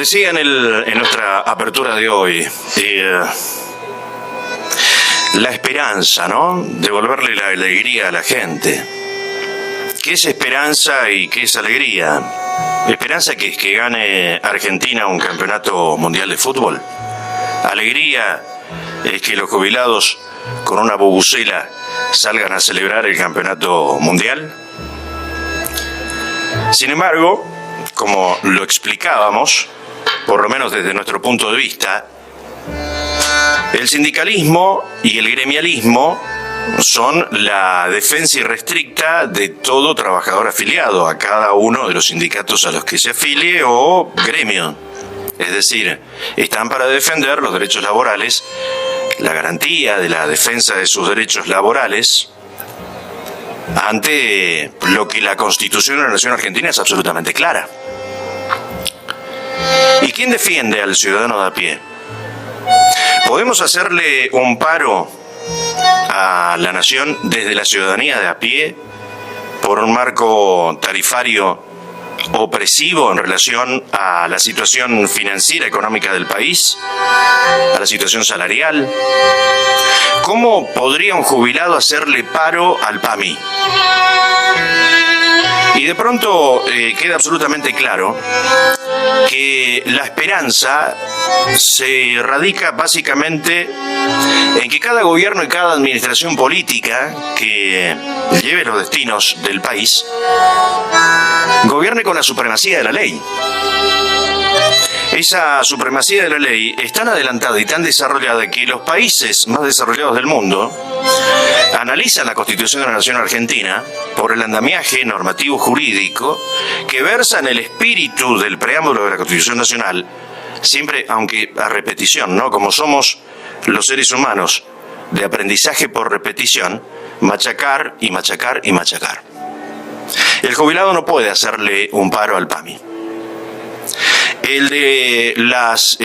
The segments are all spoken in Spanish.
Decía en nuestra apertura de hoy, la esperanza, ¿no? Devolverle la alegría a la gente. ¿Qué es esperanza y qué es alegría? Esperanza que es que gane Argentina un campeonato mundial de fútbol. Alegría es que los jubilados con una bubucela salgan a celebrar el campeonato mundial. Sin embargo, como lo explicábamos, por lo menos desde nuestro punto de vista, el sindicalismo y el gremialismo son la defensa irrestricta de todo trabajador afiliado a cada uno de los sindicatos a los que se afilie o gremio. Es decir, están para defender los derechos laborales, la garantía de la defensa de sus derechos laborales ante lo que la Constitución de la Nación Argentina es absolutamente clara. ¿Y quién defiende al ciudadano de a pie? ¿Podemos hacerle un paro a la nación desde la ciudadanía de a pie por un marco tarifario opresivo en relación a la situación financiera económica del país, a la situación salarial? ¿Cómo podría un jubilado hacerle paro al PAMI? Y de pronto queda absolutamente claro que la esperanza se radica básicamente en que cada gobierno y cada administración política que lleve los destinos del país gobierne con la supremacía de la ley. Esa supremacía de la ley es tan adelantada y tan desarrollada que los países más desarrollados del mundo analizan la Constitución de la Nación Argentina por el andamiaje normativo jurídico que versa en el espíritu del preámbulo de la Constitución Nacional, siempre, aunque a repetición, ¿no? Como somos los seres humanos de aprendizaje por repetición, machacar y machacar y machacar. El jubilado no puede hacerle un paro al PAMI. El de las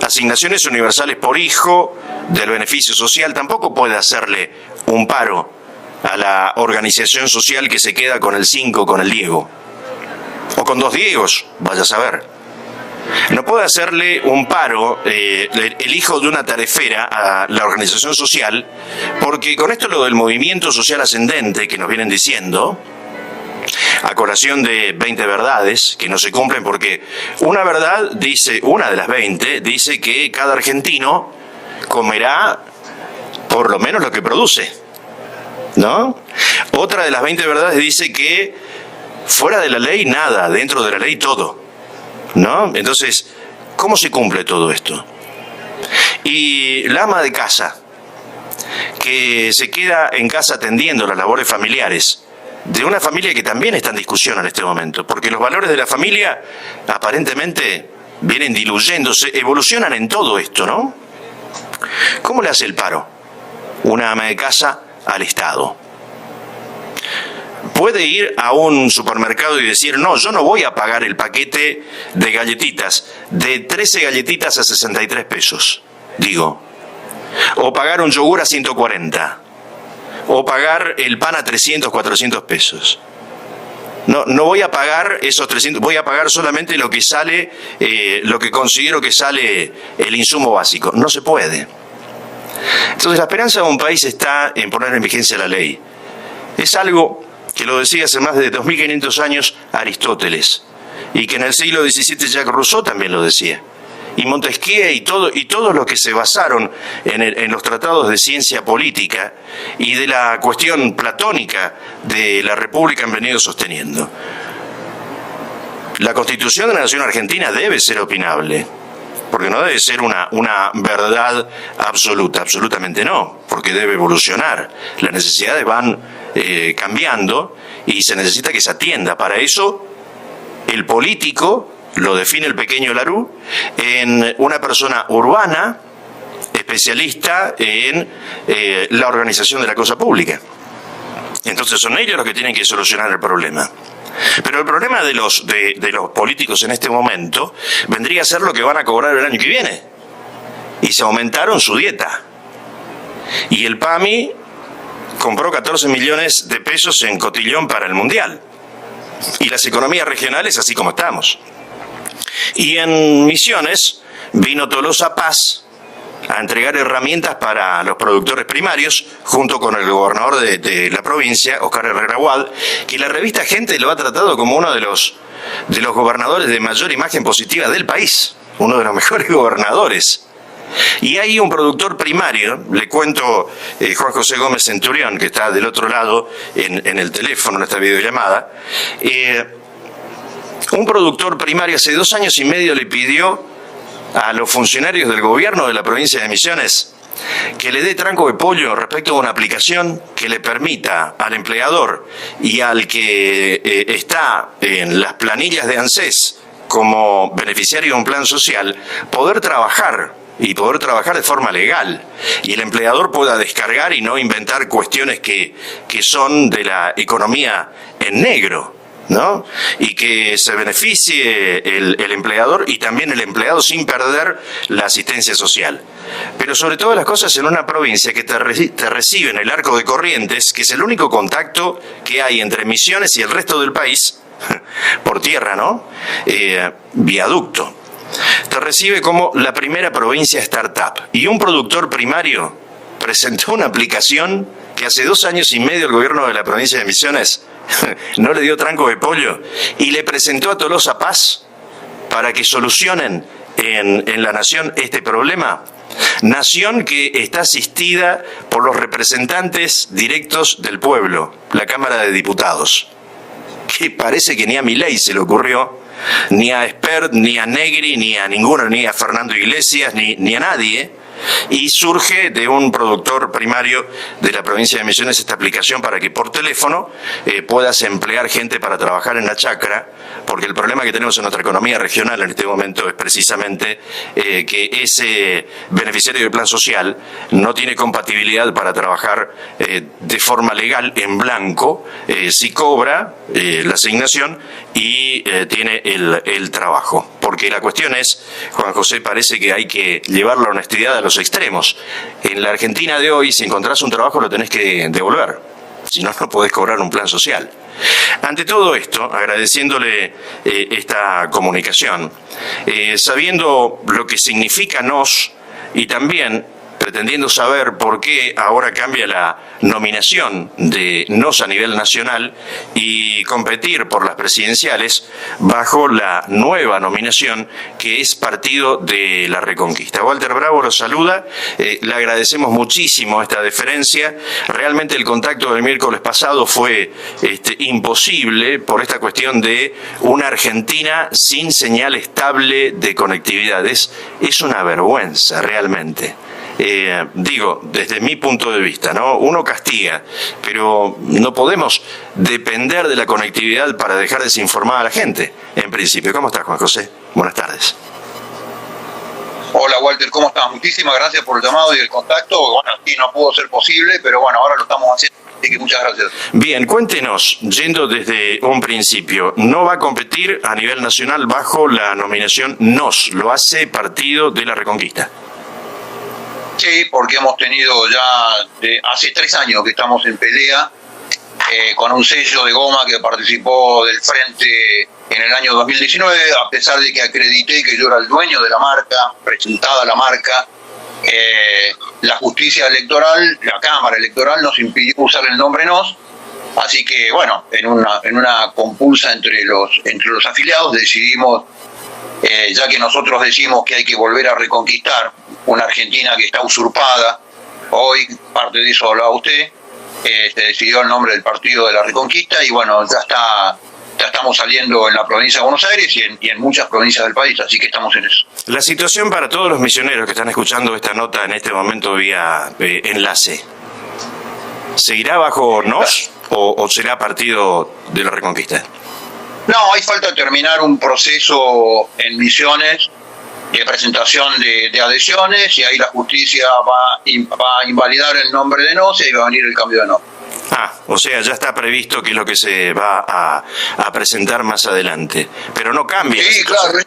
asignaciones universales por hijo del beneficio social tampoco puede hacerle un paro a la organización social que se queda con el 5, con el Diego. O con 2 Diegos, vaya a saber. No puede hacerle un paro el hijo de una tarefera a la organización social, porque con esto lo del movimiento social ascendente que nos vienen diciendo, a colación de 20 verdades que no se cumplen, porque una verdad dice, una de las 20, dice que cada argentino comerá por lo menos lo que produce, ¿no? Otra de las 20 verdades dice que fuera de la ley nada, dentro de la ley todo, ¿no? Entonces, ¿cómo se cumple todo esto? Y la ama de casa, que se queda en casa atendiendo las labores familiares, de una familia que también está en discusión en este momento, porque los valores de la familia aparentemente vienen diluyéndose, evolucionan en todo esto, ¿no? ¿Cómo le hace el paro una ama de casa al Estado? Puede ir a un supermercado y decir, no, yo no voy a pagar el paquete de galletitas, de 13 galletitas a 63 pesos, digo, o pagar un yogur a 140, o pagar el pan a 300, 400 pesos. No voy a pagar esos 300, voy a pagar solamente lo que sale, lo que considero que sale el insumo básico. No se puede. Entonces la esperanza de un país está en poner en vigencia la ley. Es algo que lo decía hace más de 2500 años Aristóteles, y que en el siglo XVII Jacques Rousseau también lo decía. Y Montesquieu y todos los que se basaron en los tratados de ciencia política y de la cuestión platónica de la República han venido sosteniendo. La Constitución de la Nación Argentina debe ser opinable, porque no debe ser una verdad absoluta, absolutamente no, porque debe evolucionar. Las necesidades van cambiando y se necesita que se atienda. Para eso, el político lo define el pequeño Larú en una persona urbana, especialista en la organización de la cosa pública. Entonces son ellos los que tienen que solucionar el problema. Pero el problema de los políticos en este momento vendría a ser lo que van a cobrar el año que viene. Y se aumentaron su dieta. Y el PAMI compró 14 millones de pesos en cotillón para el Mundial. Y las economías regionales así como estamos. Y en Misiones vino Tolosa Paz a entregar herramientas para los productores primarios, junto con el gobernador de la provincia, Oscar Herrera Guad, que la revista Gente lo ha tratado como uno de los gobernadores de mayor imagen positiva del país, uno de los mejores gobernadores. Y hay un productor primario, le cuento, Juan José Gómez Centurión, que está del otro lado en el teléfono, en esta videollamada, un productor primario hace 2 años y medio le pidió a los funcionarios del gobierno de la provincia de Misiones que le dé tranco de pollo respecto a una aplicación que le permita al empleador y al que está en las planillas de ANSES como beneficiario de un plan social, poder trabajar de forma legal, y el empleador pueda descargar y no inventar cuestiones que son de la economía en negro, ¿no? Y que se beneficie el empleador y también el empleado sin perder la asistencia social. Pero sobre todas las cosas en una provincia que te recibe en el Arco de Corrientes, que es el único contacto que hay entre Misiones y el resto del país, por tierra, ¿no? Viaducto. Te recibe como la primera provincia startup. Y un productor primario presentó una aplicación que hace 2 años y medio el gobierno de la provincia de Misiones no le dio tranco de pollo y le presentó a Tolosa Paz para que solucionen en la nación este problema. Nación que está asistida por los representantes directos del pueblo, la Cámara de Diputados, que parece que ni a Milei se le ocurrió, ni a Espert, ni a Negri, ni a ninguno, ni a Fernando Iglesias, ni a nadie. Y surge de un productor primario de la provincia de Misiones esta aplicación para que por teléfono puedas emplear gente para trabajar en la chacra, porque el problema que tenemos en nuestra economía regional en este momento es precisamente que ese beneficiario del plan social no tiene compatibilidad para trabajar de forma legal en blanco, si cobra la asignación y tiene el trabajo. Porque la cuestión es, Juan José, parece que hay que llevar la honestidad a los extremos. En la Argentina de hoy, si encontrás un trabajo, lo tenés que devolver. Si no, no podés cobrar un plan social. Ante todo esto, agradeciéndole esta comunicación, sabiendo lo que significa NOS y también pretendiendo saber por qué ahora cambia la nominación de NOS a nivel nacional y competir por las presidenciales bajo la nueva nominación que es Partido de la Reconquista. Walter Bravo lo saluda, le agradecemos muchísimo esta deferencia. Realmente el contacto del miércoles pasado fue imposible por esta cuestión de una Argentina sin señal estable de conectividad. Es una vergüenza realmente. Digo, desde mi punto de vista, ¿no? Uno castiga, pero no podemos depender de la conectividad para dejar desinformada a la gente, en principio. ¿Cómo estás, Juan José? Buenas tardes. Hola, Walter, ¿cómo estás? Muchísimas gracias por el llamado y el contacto. Bueno, sí, no pudo ser posible, pero bueno, ahora lo estamos haciendo, así que muchas gracias. Bien, cuéntenos, yendo desde un principio, no va a competir a nivel nacional bajo la nominación NOS, lo hace Partido de la Reconquista. Sí, porque hemos tenido ya hace 3 años que estamos en pelea con un sello de goma que participó del frente en el año 2019, a pesar de que acredité que yo era el dueño de la marca, presentada la marca. La justicia electoral, la Cámara Electoral nos impidió usar el nombre NOS, así que bueno, en una compulsa entre los afiliados decidimos, ya que nosotros decimos que hay que volver a reconquistar una Argentina que está usurpada, hoy parte de eso hablaba usted, se decidió el nombre del Partido de la Reconquista y bueno, ya estamos saliendo en la provincia de Buenos Aires y en muchas provincias del país, así que estamos en eso. La situación para todos los misioneros que están escuchando esta nota en este momento vía enlace, ¿seguirá bajo NOS o será Partido de la Reconquista? No, hay falta terminar un proceso en Misiones de presentación de adhesiones y ahí la justicia va a invalidar el nombre de NOS y va a venir el cambio de nombre. O sea, ya está previsto que es lo que se va a presentar más adelante, pero no cambia. Sí, claro.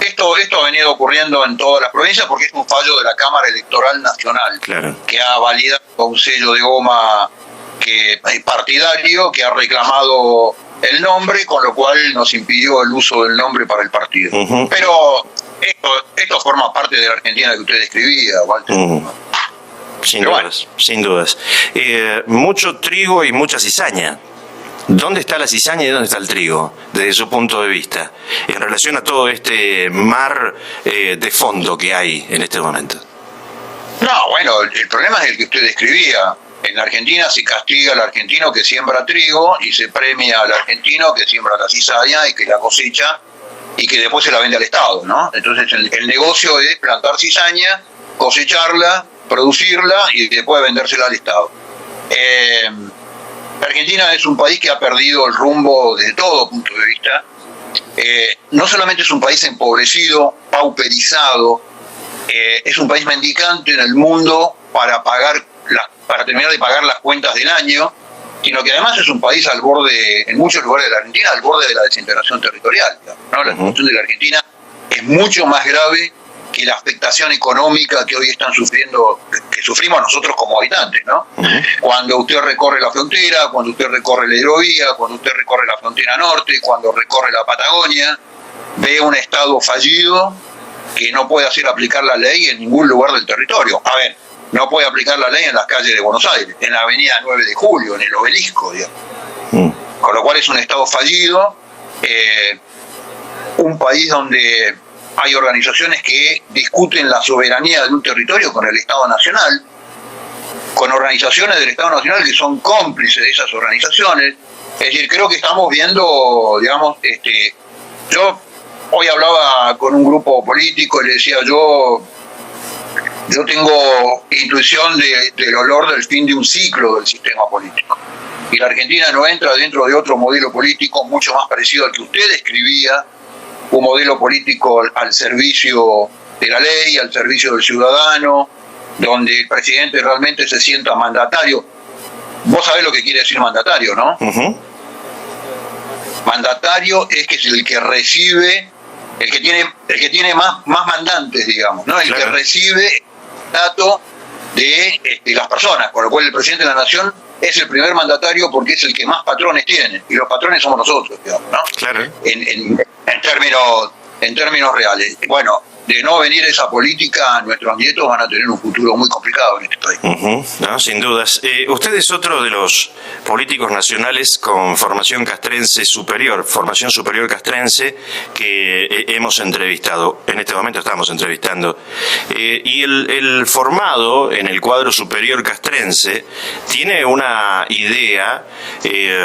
Esto ha venido ocurriendo en todas las provincias porque es un fallo de la Cámara Electoral Nacional, claro, que ha validado un sello de goma partidario que ha reclamado el nombre, con lo cual nos impidió el uso del nombre para el partido. Pero esto forma parte de la Argentina que usted describía, Walter. Sin dudas, sin dudas. Mucho trigo y mucha cizaña. ¿Dónde está la cizaña y dónde está el trigo, desde su punto de vista, en relación a todo este mar de fondo que hay en este momento? No, bueno, el problema es el que usted describía. En la Argentina se castiga al argentino que siembra trigo y se premia al argentino que siembra la cizaña y que la cosecha y que después se la vende al Estado, ¿no? Entonces el negocio es plantar cizaña, cosecharla, producirla y después vendérsela al Estado. Argentina es un país que ha perdido el rumbo desde todo punto de vista. No solamente es un país empobrecido, pauperizado, es un país mendicante en el mundo para terminar de pagar las cuentas del año, sino que además es un país al borde, en muchos lugares de la Argentina, al borde de la desintegración territorial, ¿no? La situación de la Argentina es mucho más grave que la afectación económica que hoy están sufriendo, que sufrimos nosotros como habitantes, ¿no? Cuando usted recorre la frontera, cuando usted recorre la hidrovía, cuando usted recorre la frontera norte, cuando recorre la Patagonia, ve un Estado fallido que no puede hacer aplicar la ley en ningún lugar del territorio. A ver, no puede aplicar la ley en las calles de Buenos Aires, en la avenida 9 de Julio, en el Obelisco, digamos. Con lo cual es un Estado fallido, un país donde hay organizaciones que discuten la soberanía de un territorio con el Estado Nacional, con organizaciones del Estado Nacional que son cómplices de esas organizaciones. Es decir, creo que estamos viendo, digamos, yo hoy hablaba con un grupo político y le decía, yo tengo intuición del olor del fin de un ciclo del sistema político. Y la Argentina no entra dentro de otro modelo político mucho más parecido al que usted describía, un modelo político al servicio de la ley, al servicio del ciudadano, donde el presidente realmente se sienta mandatario. Vos sabés lo que quiere decir mandatario, ¿no? Mandatario es que es el que recibe, el que tiene más mandantes, digamos, ¿no? El que recibe el mandato de las personas, con lo cual el presidente de la Nación es el primer mandatario porque es el que más patrones tiene, y los patrones somos nosotros, digamos, ¿no? Claro. En términos reales. Bueno, de no venir esa política, nuestros nietos van a tener un futuro muy complicado en este país. No, sin dudas. Usted es otro de los políticos nacionales con formación castrense superior, formación superior castrense, que hemos entrevistado. En este momento estamos entrevistando. Y el formado en el cuadro superior castrense tiene una idea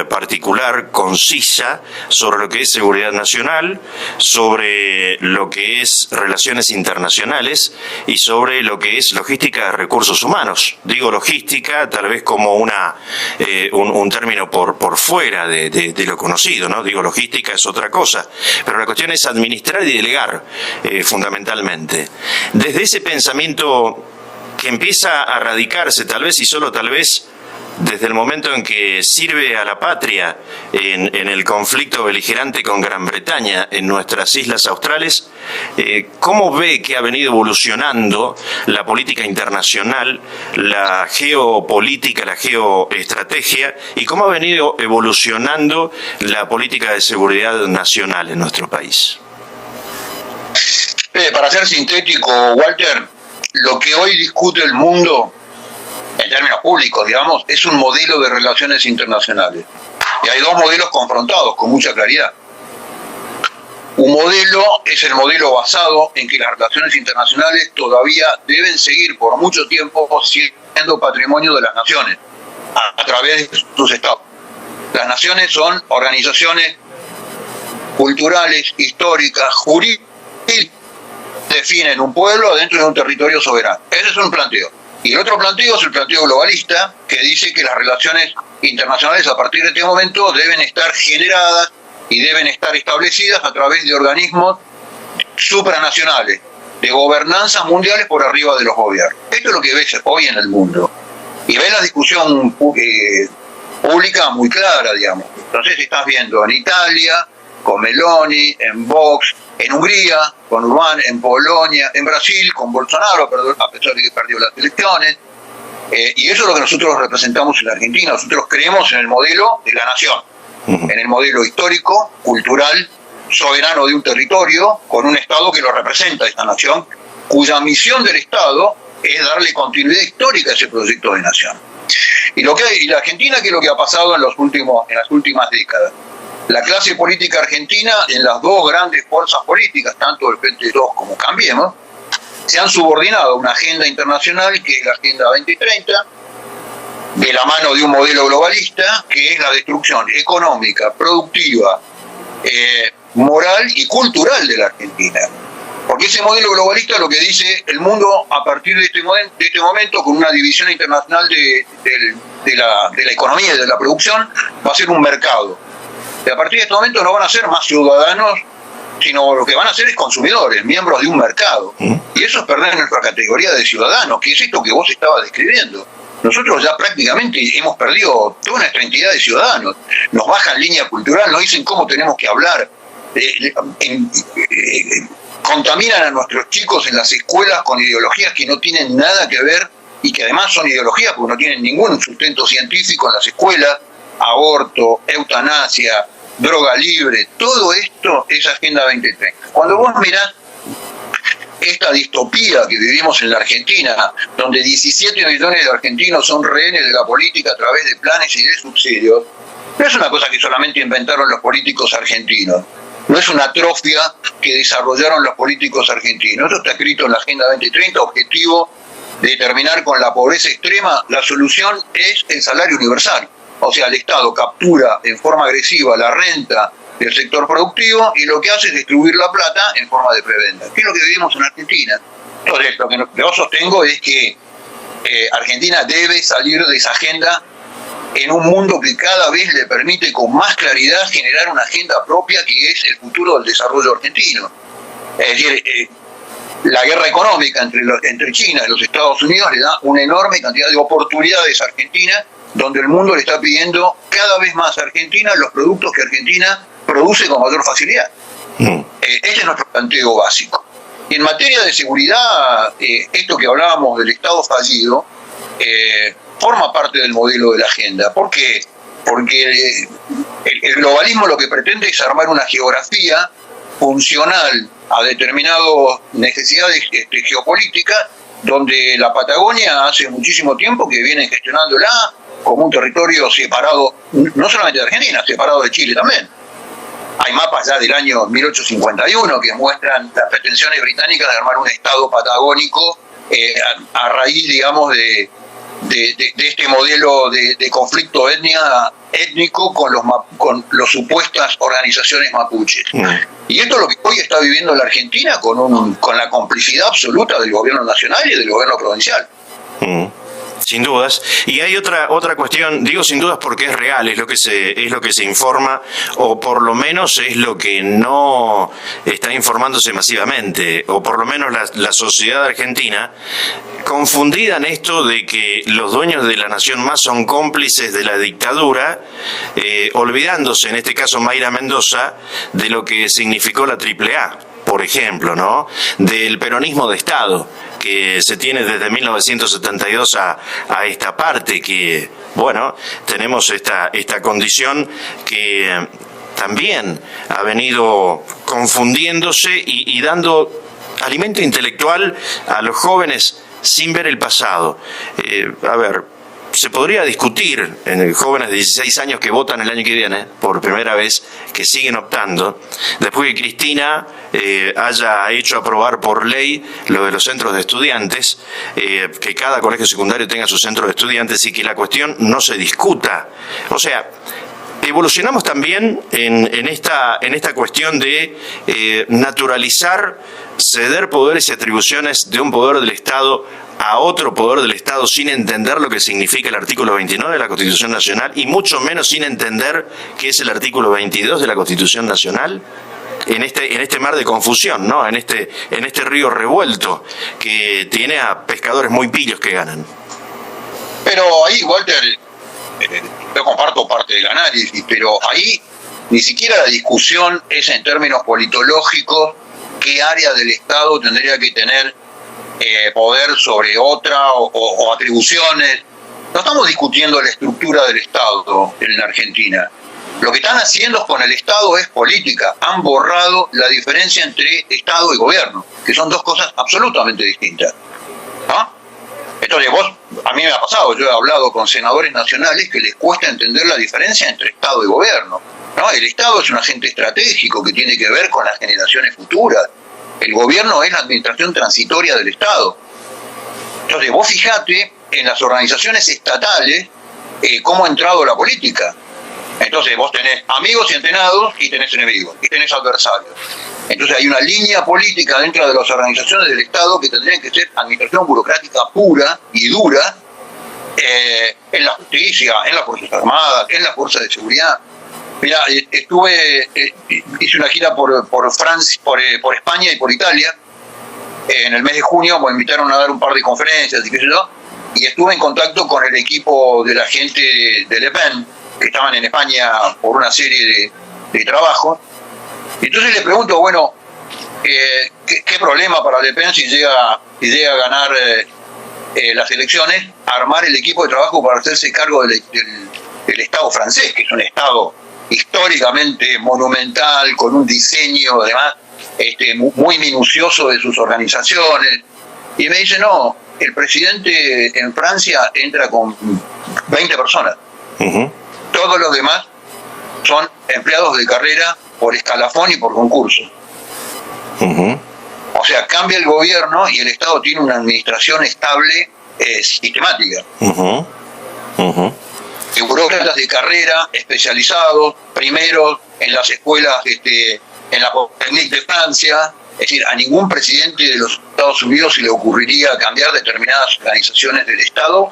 particular, concisa, sobre lo que es seguridad nacional, sobre lo que es relaciones internacionales y sobre lo que es logística de recursos humanos. Digo logística tal vez como un término por fuera de lo conocido, ¿no? Digo logística es otra cosa, pero la cuestión es administrar y delegar fundamentalmente. Desde ese pensamiento que empieza a radicarse tal vez y solo tal vez desde el momento en que sirve a la patria en el conflicto beligerante con Gran Bretaña en nuestras islas australes, ¿cómo ve que ha venido evolucionando la política internacional, la geopolítica, la geoestrategia, y cómo ha venido evolucionando la política de seguridad nacional en nuestro país? Para ser sintético, Walter, lo que hoy discute el mundo en términos públicos, digamos, es un modelo de relaciones internacionales. Y hay dos modelos confrontados con mucha claridad. Un modelo es el modelo basado en que las relaciones internacionales todavía deben seguir por mucho tiempo siendo patrimonio de las naciones, a través de sus estados. Las naciones son organizaciones culturales, históricas, jurídicas, que definen un pueblo dentro de un territorio soberano. Ese es un planteo. Y el otro planteo es el planteo globalista, que dice que las relaciones internacionales a partir de este momento deben estar generadas y deben estar establecidas a través de organismos supranacionales, de gobernanzas mundiales por arriba de los gobiernos. Esto es lo que ves hoy en el mundo. Y ves la discusión pública muy clara, digamos. Entonces estás viendo en Italia, con Meloni, en Vox, en Hungría, con Orbán, en Polonia, en Brasil, con Bolsonaro, a pesar de que perdió las elecciones. Y eso es lo que nosotros representamos en la Argentina. Nosotros creemos en el modelo de la nación. en el modelo histórico, cultural, soberano de un territorio, con un Estado que lo representa a esta nación, cuya misión del Estado es darle continuidad histórica a ese proyecto de nación. Y la Argentina, ¿qué es lo que ha pasado en las últimas décadas? La clase política argentina, en las dos grandes fuerzas políticas, tanto el Frente 2 como Cambiemos, se han subordinado a una agenda internacional que es la Agenda 2030, de la mano de un modelo globalista que es la destrucción económica, productiva, moral y cultural de la Argentina. Porque ese modelo globalista lo que dice el mundo a partir de este momento, con una división internacional de la economía y de la producción, va a ser un mercado. Y a partir de este momento no van a ser más ciudadanos, sino lo que van a ser es consumidores, miembros de un mercado. Y eso es perder nuestra categoría de ciudadanos, que es esto que vos estabas describiendo. Nosotros ya prácticamente hemos perdido toda nuestra entidad de ciudadanos. Nos bajan línea cultural, nos dicen cómo tenemos que hablar, contaminan a nuestros chicos en las escuelas con ideologías que no tienen nada que ver y que además son ideologías porque no tienen ningún sustento científico en las escuelas. Aborto, eutanasia, droga libre, todo esto es Agenda 2030. Cuando vos mirás esta distopía que vivimos en la Argentina, donde 17 millones de argentinos son rehenes de la política a través de planes y de subsidios, no es una cosa que solamente inventaron los políticos argentinos, no es una atrofia que desarrollaron los políticos argentinos. Esto está escrito en la Agenda 2030, objetivo de terminar con la pobreza extrema. La solución es el salario universal. O sea, el Estado captura en forma agresiva la renta del sector productivo y lo que hace es distribuir la plata en forma de prebenda. ¿Qué es lo que vivimos en Argentina? Entonces, lo que yo sostengo es que Argentina debe salir de esa agenda en un mundo que cada vez le permite con más claridad generar una agenda propia que es el futuro del desarrollo argentino. Es decir, la guerra económica entre China y los Estados Unidos le da una enorme cantidad de oportunidades a Argentina, donde el mundo le está pidiendo cada vez más a Argentina los productos que Argentina produce con mayor facilidad. Este es nuestro planteo básico. Y en materia de seguridad, esto que hablábamos del Estado fallido, forma parte del modelo de la agenda. ¿Por qué? Porque el globalismo lo que pretende es armar una geografía funcional a determinadas necesidades geopolíticas, donde la Patagonia hace muchísimo tiempo que viene gestionándola como un territorio separado, no solamente de Argentina, separado de Chile también. Hay mapas ya del año 1851 que muestran las pretensiones británicas de armar un estado patagónico a raíz, digamos, de este modelo de conflicto étnico con las supuestas organizaciones mapuches. Y esto es lo que hoy está viviendo la Argentina con la complicidad absoluta del gobierno nacional y del gobierno provincial. Sin dudas. Y hay otra cuestión, digo sin dudas porque es real, es lo que se informa, o por lo menos es lo que no está informándose masivamente, o por lo menos la sociedad argentina, confundida en esto de que los dueños de la nación más son cómplices de la dictadura, olvidándose, en este caso Mayra Mendoza, de lo que significó la AAA, por ejemplo, ¿no? Del peronismo de Estado, que se tiene desde 1972 a esta parte, que, bueno, tenemos esta condición que también ha venido confundiéndose y dando alimento intelectual a los jóvenes sin ver el pasado. A ver, se podría discutir en jóvenes de 16 años que votan el año que viene, por primera vez, que siguen optando, después que Cristina haya hecho aprobar por ley lo de los centros de estudiantes, que cada colegio secundario tenga su centro de estudiantes y que la cuestión no se discuta. O sea, evolucionamos también en esta cuestión de naturalizar, ceder poderes y atribuciones de un poder del Estado a otro poder del Estado sin entender lo que significa el artículo 29 de la Constitución Nacional y mucho menos sin entender qué es el artículo 22 de la Constitución Nacional, en este mar de confusión, ¿no? En este río revuelto que tiene a pescadores muy pillos que ganan. Pero ahí, Walter, yo comparto parte del análisis, pero ahí ni siquiera la discusión es en términos politológicos qué área del Estado tendría que tener poder sobre otra o atribuciones. No estamos discutiendo la estructura del Estado en la Argentina. Lo que están haciendo con el Estado es política. Han borrado la diferencia entre Estado y gobierno, que son dos cosas absolutamente distintas. ¿Ah? Entonces a mí me ha pasado, yo he hablado con senadores nacionales que les cuesta entender la diferencia entre Estado y gobierno, ¿no? El Estado es un agente estratégico que tiene que ver con las generaciones futuras. El gobierno es la administración transitoria del Estado. Entonces vos fijate en las organizaciones estatales cómo ha entrado la política. Entonces vos tenés amigos y entrenados y tenés enemigos y tenés adversarios. Entonces hay una línea política dentro de las organizaciones del Estado que tendrían que ser administración burocrática pura y dura, en la justicia, en las Fuerzas Armadas, en las Fuerzas de Seguridad. Mira, hice una gira por Francia, por España y por Italia. En el mes de junio me invitaron a dar un par de conferencias y qué sé yo, y estuve en contacto con el equipo de la gente de Le Pen, que estaban en España por una serie de trabajos. Entonces le pregunto, bueno, ¿qué problema para Le Pen si llega a ganar las elecciones, armar el equipo de trabajo para hacerse cargo del Estado francés, que es un Estado históricamente monumental, con un diseño además muy minucioso de sus organizaciones? Y me dice, no, el presidente en Francia entra con 20 personas. Uh-huh. Todos los demás son empleados de carrera por escalafón y por concurso. Uh-huh. O sea, cambia el gobierno y el Estado tiene una administración estable, sistemática. Uh-huh. Uh-huh. Burócratas de carrera especializados, primeros en las escuelas, en la Polytechnique de Francia. Es decir, a ningún presidente de los Estados Unidos se le ocurriría cambiar determinadas organizaciones del Estado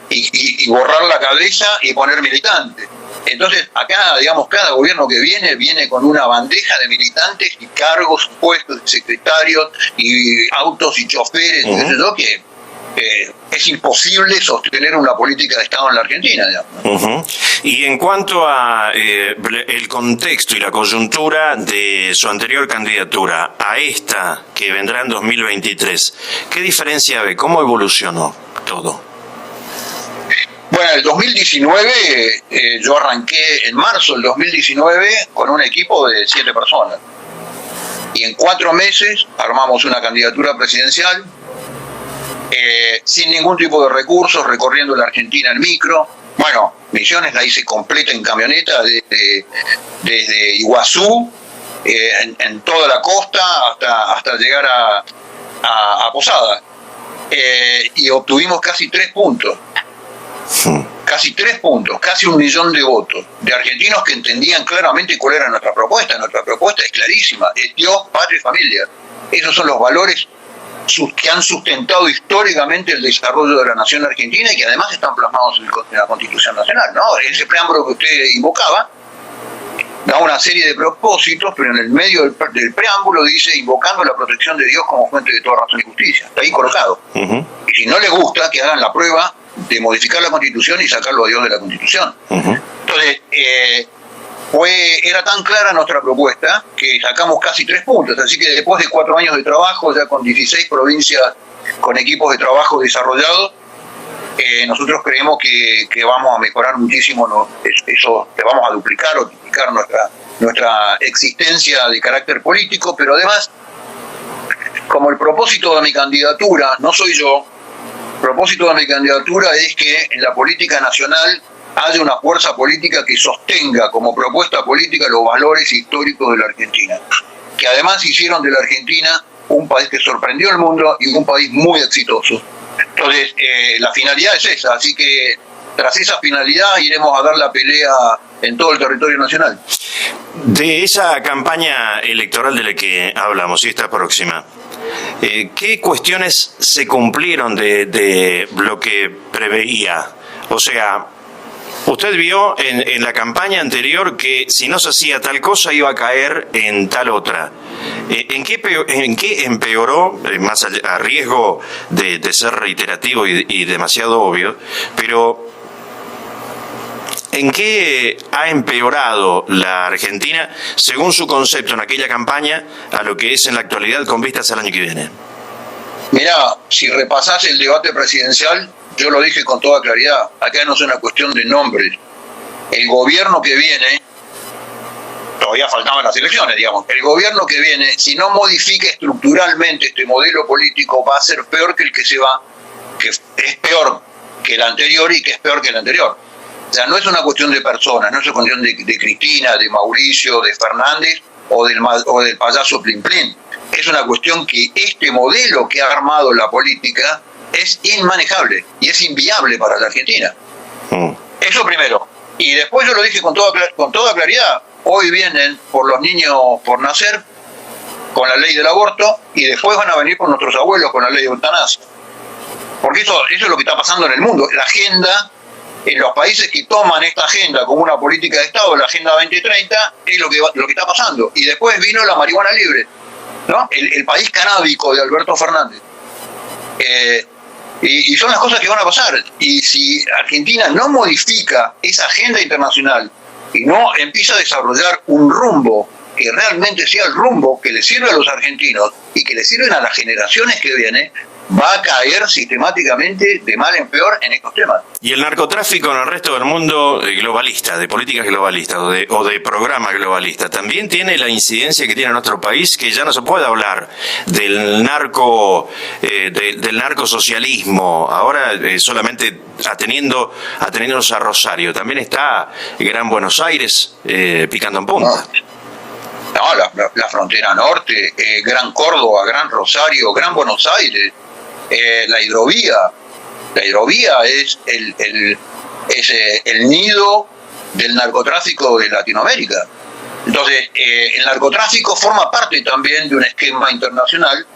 y borrar la cabeza y poner militantes. Entonces, acá, digamos, cada gobierno que viene con una bandeja de militantes y cargos, puestos de secretarios y autos y choferes, uh-huh. Que es imposible sostener una política de Estado en la Argentina, digamos. Uh-huh. Y en cuanto a el contexto y la coyuntura de su anterior candidatura a esta que vendrá en 2023, ¿qué diferencia ve? ¿Cómo evolucionó todo? Bueno, el 2019, yo arranqué en marzo del 2019 con un equipo de 7 personas. Y en 4 meses armamos una candidatura presidencial, sin ningún tipo de recursos, recorriendo la Argentina en micro. Bueno, Misiones la hice completa en camioneta desde Iguazú, en toda la costa, hasta llegar a Posadas. Y obtuvimos casi 3 puntos. Casi 3 puntos, casi 1 millón de votos de argentinos que entendían claramente cuál era nuestra propuesta. Nuestra propuesta es clarísima: es Dios, patria y familia. Esos son los valores que han sustentado históricamente el desarrollo de la nación argentina y que además están plasmados en la Constitución Nacional, ¿no? Ese preámbulo que usted invocaba da una serie de propósitos, pero en el medio del preámbulo dice: invocando la protección de Dios como fuente de toda razón y justicia. Está ahí colocado. Uh-huh. Y si no les gusta, que hagan la prueba de modificar la Constitución y sacarlo a Dios de la Constitución. Uh-huh. Entonces, era tan clara nuestra propuesta que sacamos casi 3 puntos. Así que después de 4 años de trabajo, ya con 16 provincias con equipos de trabajo desarrollados, nosotros creemos que vamos a mejorar muchísimo eso, que vamos a duplicar o triplicar nuestra existencia de carácter político, pero además, como el propósito de mi candidatura, no soy yo, el propósito de mi candidatura es que en la política nacional haya una fuerza política que sostenga como propuesta política los valores históricos de la Argentina, que además hicieron de la Argentina un país que sorprendió al mundo y un país muy exitoso. Entonces, la finalidad es esa, así que tras esa finalidad iremos a dar la pelea en todo el territorio nacional. De esa campaña electoral de la que hablamos y esta próxima, ¿qué cuestiones se cumplieron de lo que preveía? O sea, usted vio en la campaña anterior que si no se hacía tal cosa iba a caer en tal otra. ¿En qué empeoró, más a riesgo de ser reiterativo y demasiado obvio, pero en qué ha empeorado la Argentina según su concepto en aquella campaña a lo que es en la actualidad con vistas al año que viene? Mirá, si repasás el debate presidencial, yo lo dije con toda claridad, acá no es una cuestión de nombres, el gobierno que viene, todavía faltaban las elecciones, digamos, el gobierno que viene, si no modifica estructuralmente este modelo político, va a ser peor que el que se va, que es peor que el anterior y que es peor que el anterior. O sea, no es una cuestión de personas, no es una cuestión de Cristina, de Mauricio, de Fernández o del payaso Plin Plin. Es una cuestión que este modelo que ha armado la política es inmanejable y es inviable para la Argentina. Eso primero. Y después yo lo dije con toda claridad, hoy vienen por los niños por nacer con la ley del aborto y después van a venir por nuestros abuelos con la ley de eutanasia. Porque eso es lo que está pasando en el mundo. La agenda, en los países que toman esta agenda como una política de Estado, la Agenda 2030, es lo que está pasando. Y después vino la marihuana libre, ¿no? El país canábico de Alberto Fernández. Y son las cosas que van a pasar. Y si Argentina no modifica esa agenda internacional y no empieza a desarrollar un rumbo que realmente sea el rumbo que le sirve a los argentinos y que le sirven a las generaciones que vienen, va a caer sistemáticamente de mal en peor en estos temas. Y el narcotráfico en el resto del mundo globalista, de políticas globalistas o de programas globalistas, también tiene la incidencia que tiene en nuestro país, que ya no se puede hablar del del narcosocialismo, ahora solamente ateniéndonos a Rosario. También está Gran Buenos Aires picando en punta. No, la frontera norte, Gran Córdoba, Gran Rosario, Gran Buenos Aires, la hidrovía. La hidrovía es el nido del narcotráfico de Latinoamérica. Entonces, el narcotráfico forma parte también de un esquema internacional,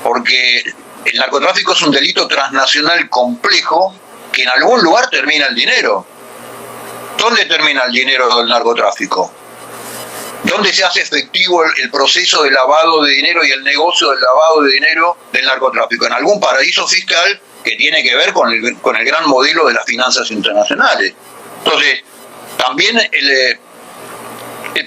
porque el narcotráfico es un delito transnacional complejo que en algún lugar termina el dinero. ¿Dónde termina el dinero del narcotráfico? ¿Dónde se hace efectivo el proceso de lavado de dinero y el negocio del lavado de dinero del narcotráfico? En algún paraíso fiscal que tiene que ver con el gran modelo de las finanzas internacionales. Entonces, también el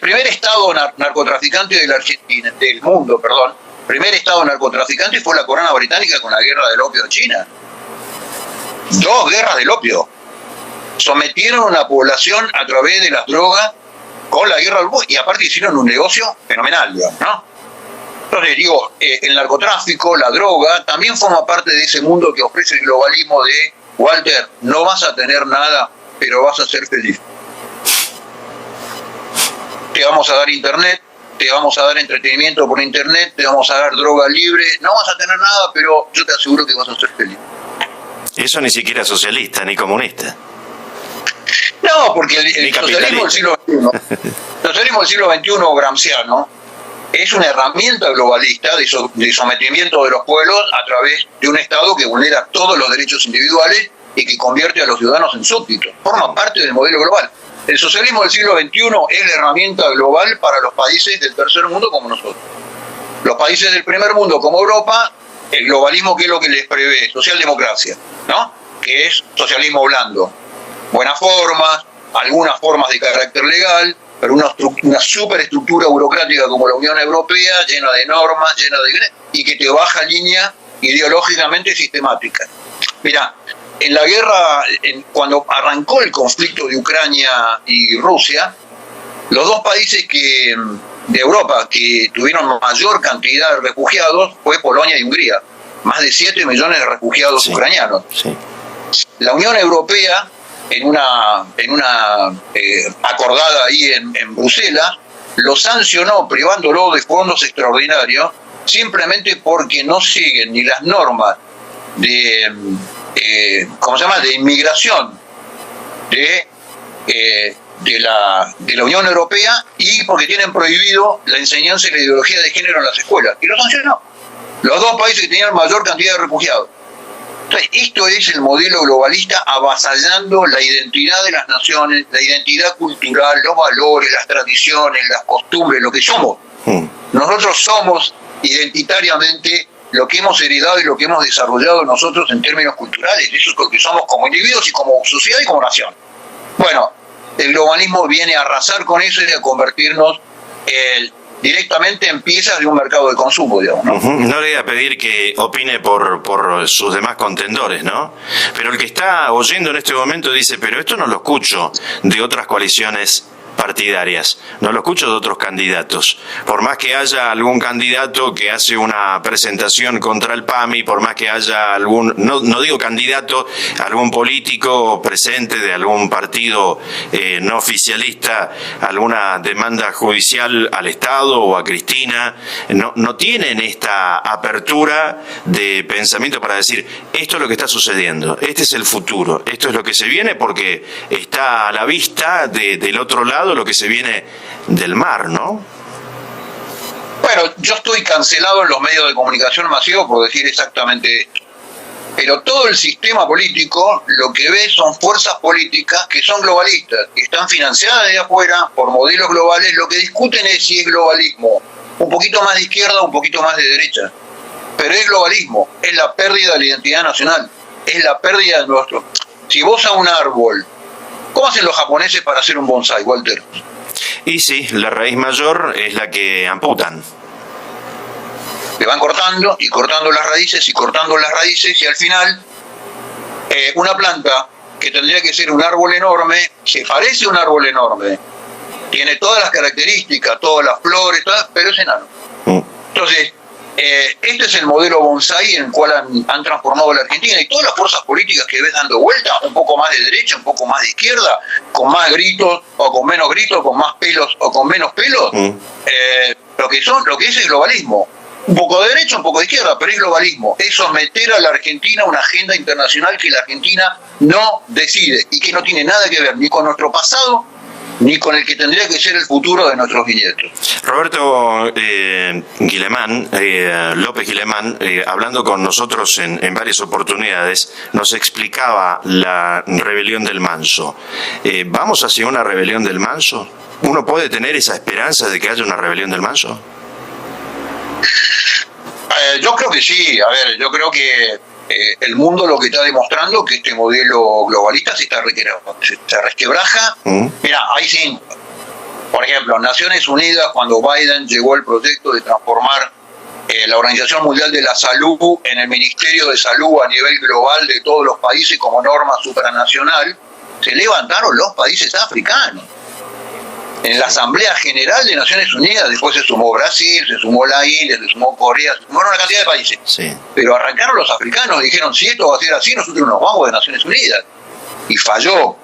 primer estado narcotraficante de la Argentina, del mundo, perdón, primer estado narcotraficante fue la corona británica con la guerra del opio de China. 2 guerras del opio. Sometieron a una población a través de las drogas con la guerra del opio y aparte hicieron un negocio fenomenal, digamos, ¿no? Entonces digo, el narcotráfico, la droga, también forma parte de ese mundo que ofrece el globalismo de Walter, no vas a tener nada, pero vas a ser feliz. Te vamos a dar internet, te vamos a dar entretenimiento por internet, te vamos a dar droga libre, no vas a tener nada, pero yo te aseguro que vas a ser feliz. Eso ni siquiera socialista ni comunista. No, porque el socialismo del siglo XXI, el socialismo del siglo XXI gramsciano, es una herramienta globalista de sometimiento de los pueblos a través de un Estado que vulnera todos los derechos individuales y que convierte a los ciudadanos en súbditos. Forma parte del modelo global. El socialismo del siglo XXI es la herramienta global para los países del tercer mundo como nosotros. Los países del primer mundo como Europa, el globalismo, ¿qué es lo que les prevé? Socialdemocracia, ¿no? Que es socialismo blando. Buenas formas, algunas formas de carácter legal, pero una superestructura burocrática como la Unión Europea, llena de normas, y que te baja línea ideológicamente sistemática. Mirá, en la guerra, cuando arrancó el conflicto de Ucrania y Rusia, los dos países de Europa que tuvieron mayor cantidad de refugiados fue Polonia y Hungría. Más de 7 millones de refugiados ucranianos. Sí. La Unión Europea, en una acordada ahí en Bruselas, lo sancionó privándolo de fondos extraordinarios simplemente porque no siguen ni las normas de inmigración de la Unión Europea y porque tienen prohibido la enseñanza y la ideología de género en las escuelas. Y lo sancionó. Los dos países que tenían mayor cantidad de refugiados. Entonces, esto es el modelo globalista avasallando la identidad de las naciones, la identidad cultural, los valores, las tradiciones, las costumbres, lo que somos. Nosotros somos identitariamente lo que hemos heredado y lo que hemos desarrollado nosotros en términos culturales. Eso es lo que somos como individuos y como sociedad y como nación. Bueno, el globalismo viene a arrasar con eso y a convertirnos directamente en piezas de un mercado de consumo, digamos, ¿no? No le voy a pedir que opine por sus demás contendores, ¿no? Pero el que está oyendo en este momento dice, pero esto no lo escucho de otras coaliciones partidarias, no lo escucho de otros candidatos. Por más que haya algún candidato que hace una presentación contra el PAMI, por más que haya algún, no digo candidato, algún político presente de algún partido no oficialista, alguna demanda judicial al Estado o a Cristina, no tienen esta apertura de pensamiento para decir, esto es lo que está sucediendo, este es el futuro, esto es lo que se viene porque está a la vista del otro lado lo que se viene del mar, ¿no? Bueno, yo estoy cancelado en los medios de comunicación masivos por decir exactamente esto. Pero todo el sistema político lo que ve son fuerzas políticas que son globalistas, que están financiadas de afuera por modelos globales. Lo que discuten es si es globalismo un poquito más de izquierda o un poquito más de derecha. Pero es globalismo, es la pérdida de la identidad nacional, es la pérdida de nuestro... Si vos a un árbol, ¿cómo hacen los japoneses para hacer un bonsái, Walter? Y sí, la raíz mayor es la que amputan. Le van cortando y cortando las raíces y cortando las raíces y al final una planta que tendría que ser un árbol enorme, se parece a un árbol enorme, tiene todas las características, todas las flores, pero es enano. Entonces, este es el modelo bonsái en el cual han transformado la Argentina, y todas las fuerzas políticas que ves dando vuelta, un poco más de derecha, un poco más de izquierda, con más gritos o con menos gritos, con más pelos o con menos pelos, lo que es el globalismo. Un poco de derecha, un poco de izquierda, pero es globalismo. Es someter a la Argentina a una agenda internacional que la Argentina no decide y que no tiene nada que ver ni con nuestro pasado ni con el que tendría que ser el futuro de nuestros bisnietos. Roberto Guilemán, López Guilemán, hablando con nosotros en varias oportunidades, nos explicaba la rebelión del Manso. ¿Vamos hacia una rebelión del Manso? ¿Uno puede tener esa esperanza de que haya una rebelión del Manso? Yo creo que sí. A ver, yo creo que el mundo lo que está demostrando que este modelo globalista se resquebraja. Mira, hay cinco. Por ejemplo, Naciones Unidas, cuando Biden llegó al proyecto de transformar la Organización Mundial de la Salud en el Ministerio de Salud a nivel global de todos los países como norma supranacional, se levantaron los países africanos. En la Asamblea General de Naciones Unidas, después se sumó Brasil, se sumó la India, se sumó Corea, se sumaron una cantidad de países. Sí. Pero arrancaron los africanos y dijeron, si esto va a ser así, nosotros nos vamos de Naciones Unidas. Y falló.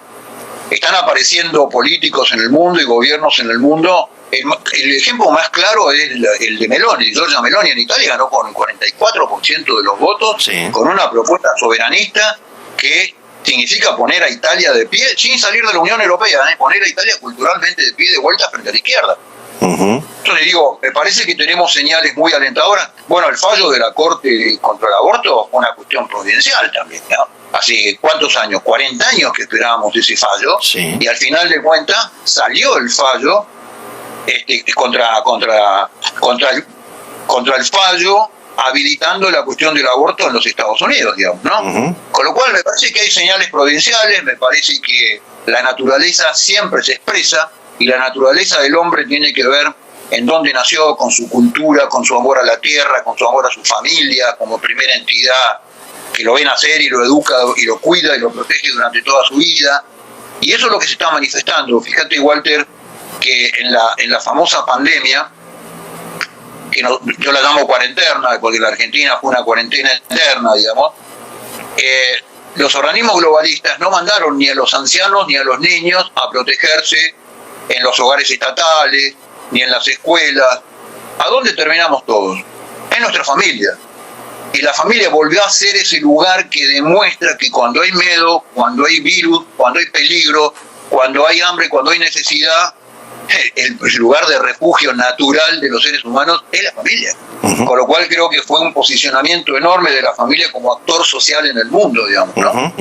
Están apareciendo políticos en el mundo y gobiernos en el mundo. El ejemplo más claro es el de Meloni. Giorgia Meloni en Italia ganó con el 44% de los votos, sí, con una propuesta soberanista que significa poner a Italia de pie, sin salir de la Unión Europea, poner a Italia culturalmente de pie de vuelta frente a la izquierda. Entonces digo, me parece que tenemos señales muy alentadoras. Bueno, el fallo de la Corte contra el aborto fue una cuestión providencial también, ¿no? Hace ¿cuántos años? 40 años que esperábamos ese fallo, sí, y al final de cuentas salió el fallo contra el fallo habilitando la cuestión del aborto en los Estados Unidos, digamos, ¿no? Con lo cual me parece que hay señales providenciales, me parece que la naturaleza siempre se expresa y la naturaleza del hombre tiene que ver en dónde nació, con su cultura, con su amor a la tierra, con su amor a su familia, como primera entidad que lo ve nacer y lo educa y lo cuida y lo protege durante toda su vida. Y eso es lo que se está manifestando. Fíjate, Walter, que en la famosa pandemia, que yo la llamo cuarentena, porque la Argentina fue una cuarentena interna, digamos, los organismos globalistas no mandaron ni a los ancianos ni a los niños a protegerse en los hogares estatales, ni en las escuelas. ¿A dónde terminamos todos? En nuestra familia. Y la familia volvió a ser ese lugar que demuestra que cuando hay miedo, cuando hay virus, cuando hay peligro, cuando hay hambre, cuando hay necesidad, el lugar de refugio natural de los seres humanos es la familia. Con lo cual creo que fue un posicionamiento enorme de la familia como actor social en el mundo, digamos, ¿no?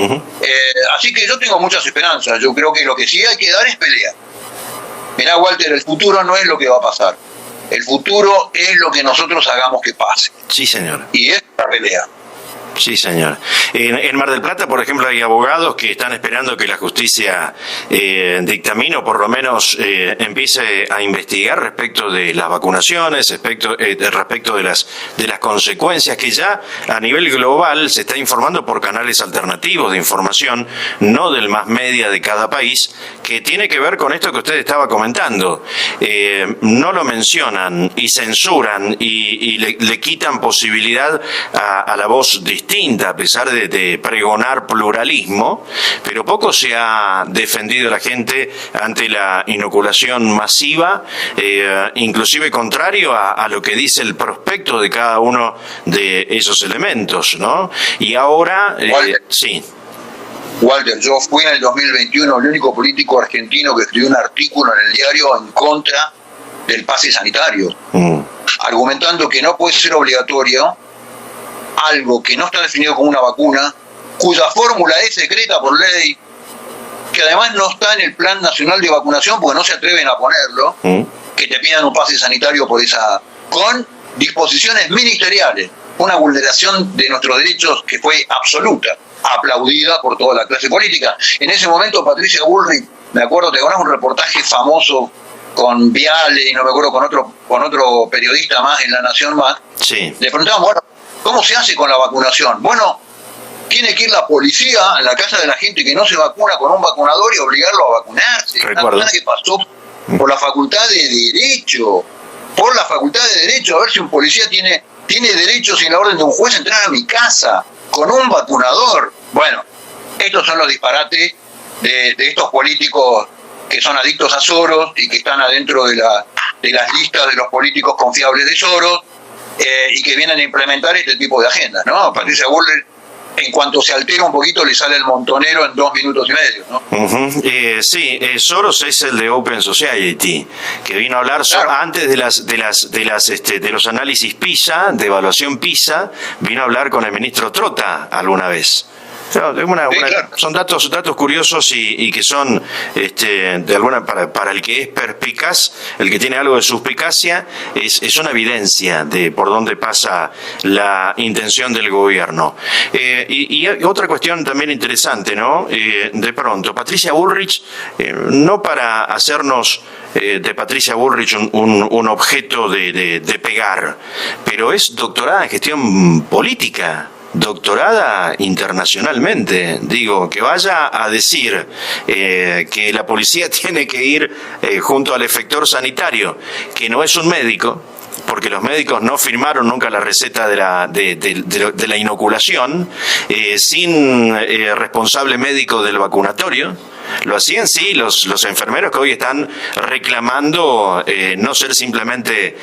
Así que yo tengo muchas esperanzas. Yo creo que lo que sí hay que dar es pelea. Mirá, Walter, el futuro no es lo que va a pasar. El futuro es lo que nosotros hagamos que pase. Sí, señor. Y es la pelea. Sí, señor. En Mar del Plata, por ejemplo, hay abogados que están esperando que la justicia dictamine o por lo menos empiece a investigar respecto de las vacunaciones, respecto de las consecuencias que ya a nivel global se está informando por canales alternativos de información, no del más media de cada país, que tiene que ver con esto que usted estaba comentando. No lo mencionan y censuran y le quitan posibilidad a la voz distinta, a pesar de pregonar pluralismo, pero poco se ha defendido la gente ante la inoculación masiva, inclusive contrario a lo que dice el prospecto de cada uno de esos elementos, ¿no? Y ahora, sí. Walter, yo fui en el 2021 el único político argentino que escribió un artículo en el diario en contra del pase sanitario, argumentando que no puede ser obligatorio algo que no está definido como una vacuna, cuya fórmula es secreta por ley, que además no está en el Plan Nacional de Vacunación porque no se atreven a ponerlo, que te pidan un pase sanitario por esa, con disposiciones ministeriales, una vulneración de nuestros derechos que fue absoluta, aplaudida por toda la clase política. En ese momento Patricia Bullrich, me acuerdo, te acuerdas un reportaje famoso con Viale y no me acuerdo con otro periodista más en La Nación más, sí. Le preguntamos, bueno, ¿cómo se hace con la vacunación? Bueno, tiene que ir la policía a la casa de la gente que no se vacuna con un vacunador y obligarlo a vacunarse. Una persona que pasó por la facultad de Derecho. Por la facultad de Derecho, a ver si un policía tiene derecho sin la orden de un juez a entrar a mi casa con un vacunador. Bueno, estos son los disparates de estos políticos que son adictos a Soros y que están adentro de las listas de los políticos confiables de Soros. Y que vienen a implementar este tipo de agendas, ¿no? Patricia Bullrich, en cuanto se altera un poquito, le sale el montonero en 2 minutos y medio, ¿no? Sí, Soros es el de Open Society, que vino a hablar antes de los análisis PISA, de evaluación PISA, vino a hablar con el ministro Trota alguna vez. Son datos curiosos y que son de alguna para el que es perspicaz, el que tiene algo de suspicacia, es una evidencia de por dónde pasa la intención del gobierno. Y otra cuestión también interesante, ¿no? De pronto, Patricia Bullrich, no para hacernos de Patricia Bullrich un objeto de pegar, pero es doctorada en gestión política, doctorada internacionalmente. Digo, que vaya a decir que la policía tiene que ir junto al efector sanitario, que no es un médico, porque los médicos no firmaron nunca la receta de la inoculación, sin responsable médico del vacunatorio. Lo hacían, sí, los enfermeros que hoy están reclamando no ser simplemente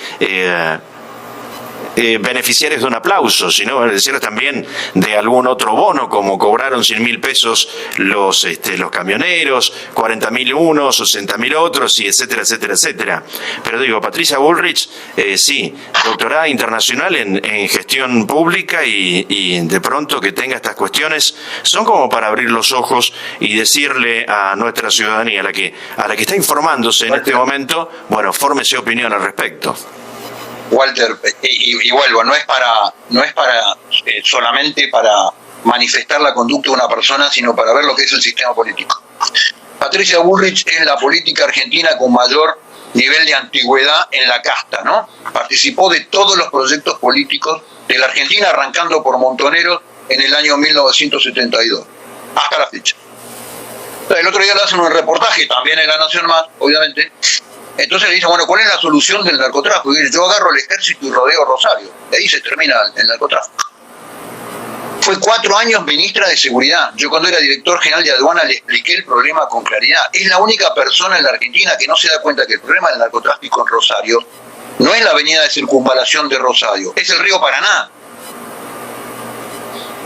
beneficiarios de un aplauso, sino beneficiarios también de algún otro bono, como cobraron 100.000 pesos los camioneros, 40.000 unos, 60.000 otros, y etcétera, etcétera, etcétera. Pero digo, Patricia Bullrich, sí, doctorada internacional en gestión pública, y de pronto que tenga estas cuestiones son como para abrir los ojos y decirle a nuestra ciudadanía, a la que está informándose en este momento, bueno, fórmese opinión al respecto. Walter, y vuelvo, no es solamente para manifestar la conducta de una persona, sino para ver lo que es el sistema político. Patricia Bullrich es la política argentina con mayor nivel de antigüedad en la casta, ¿no? Participó de todos los proyectos políticos de la Argentina, arrancando por Montoneros en el año 1972, hasta la fecha. El otro día le hacen un reportaje, también en La Nación Más, obviamente. Entonces le dicen, bueno, ¿cuál es la solución del narcotráfico? Y dice, yo agarro el ejército y rodeo Rosario. Y ahí se termina el narcotráfico. Fue 4 años ministra de Seguridad. Yo cuando era director general de aduana le expliqué el problema con claridad. Es la única persona en la Argentina que no se da cuenta que el problema del narcotráfico en Rosario no es la avenida de circunvalación de Rosario, es el río Paraná.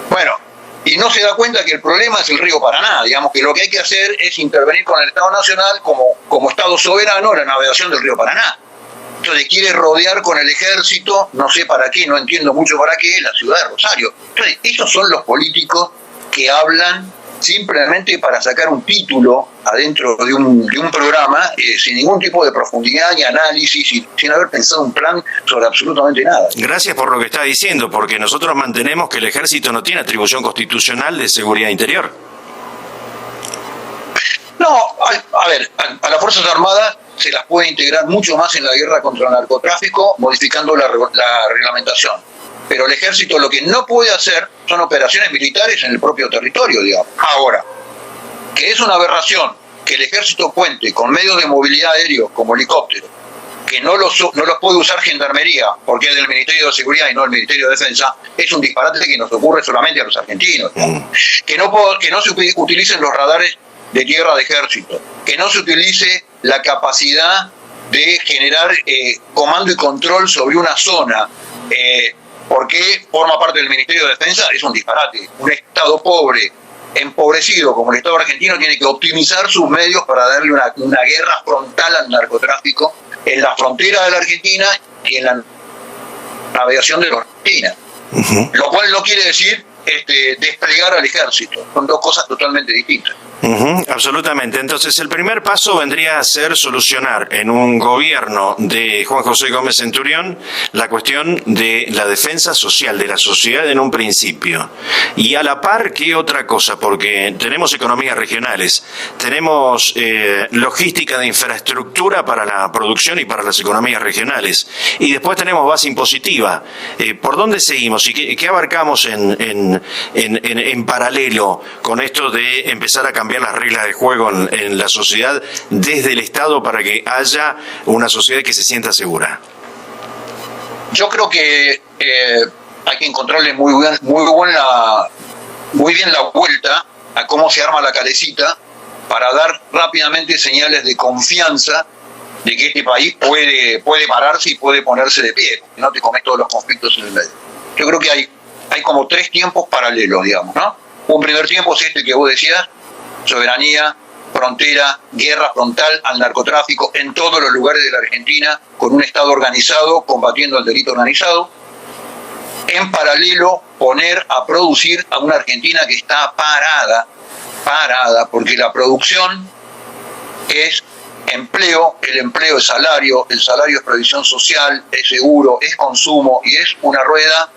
Bueno, y no se da cuenta que el problema es el río Paraná. Digamos que lo que hay que hacer es intervenir con el Estado Nacional como Estado soberano en la navegación del río Paraná. Entonces quiere rodear con el ejército, no sé para qué, no entiendo mucho para qué, la ciudad de Rosario. Entonces, esos son los políticos que hablan simplemente para sacar un título adentro de un programa, sin ningún tipo de profundidad ni análisis, y sin haber pensado un plan sobre absolutamente nada. Gracias por lo que está diciendo, porque nosotros mantenemos que el ejército no tiene atribución constitucional de seguridad interior. No, a ver, a las Fuerzas Armadas se las puede integrar mucho más en la guerra contra el narcotráfico, modificando la reglamentación. Pero el ejército lo que no puede hacer son operaciones militares en el propio territorio, digamos. Ahora, que es una aberración que el ejército cuente con medios de movilidad aéreo como helicópteros, que no los puede usar Gendarmería, porque es del Ministerio de Seguridad y no del Ministerio de Defensa, es un disparate que nos ocurre solamente a los argentinos. Que no se utilicen los radares de tierra de ejército, que no se utilice la capacidad de generar comando y control sobre una zona, porque forma parte del Ministerio de Defensa, es un disparate. Un Estado pobre, empobrecido como el Estado argentino, tiene que optimizar sus medios para darle una guerra frontal al narcotráfico en la frontera de la Argentina y en la navegación de la Argentina. Lo cual no quiere decir desplegar al ejército, son dos cosas totalmente distintas. Absolutamente. Entonces, el primer paso vendría a ser solucionar en un gobierno de Juan José Gómez Centurión la cuestión de la defensa social, de la sociedad en un principio. Y a la par, ¿qué otra cosa? Porque tenemos economías regionales, tenemos logística de infraestructura para la producción y para las economías regionales. Y después tenemos base impositiva. ¿Por dónde seguimos? ¿Y qué abarcamos en paralelo con esto de empezar a cambiar las reglas de juego en la sociedad desde el Estado para que haya una sociedad que se sienta segura? Yo creo que hay que encontrarle muy bien la vuelta a cómo se arma la calecita para dar rápidamente señales de confianza de que este país puede pararse y puede ponerse de pie, que no te comes todos los conflictos en el medio. Yo creo que hay como 3 tiempos paralelos, digamos, ¿no? Un primer tiempo es este que vos decías: soberanía, frontera, guerra frontal al narcotráfico en todos los lugares de la Argentina, con un Estado organizado combatiendo el delito organizado. En paralelo, poner a producir a una Argentina que está parada, porque la producción es empleo, el empleo es salario, el salario es provisión social, es seguro, es consumo, y es una rueda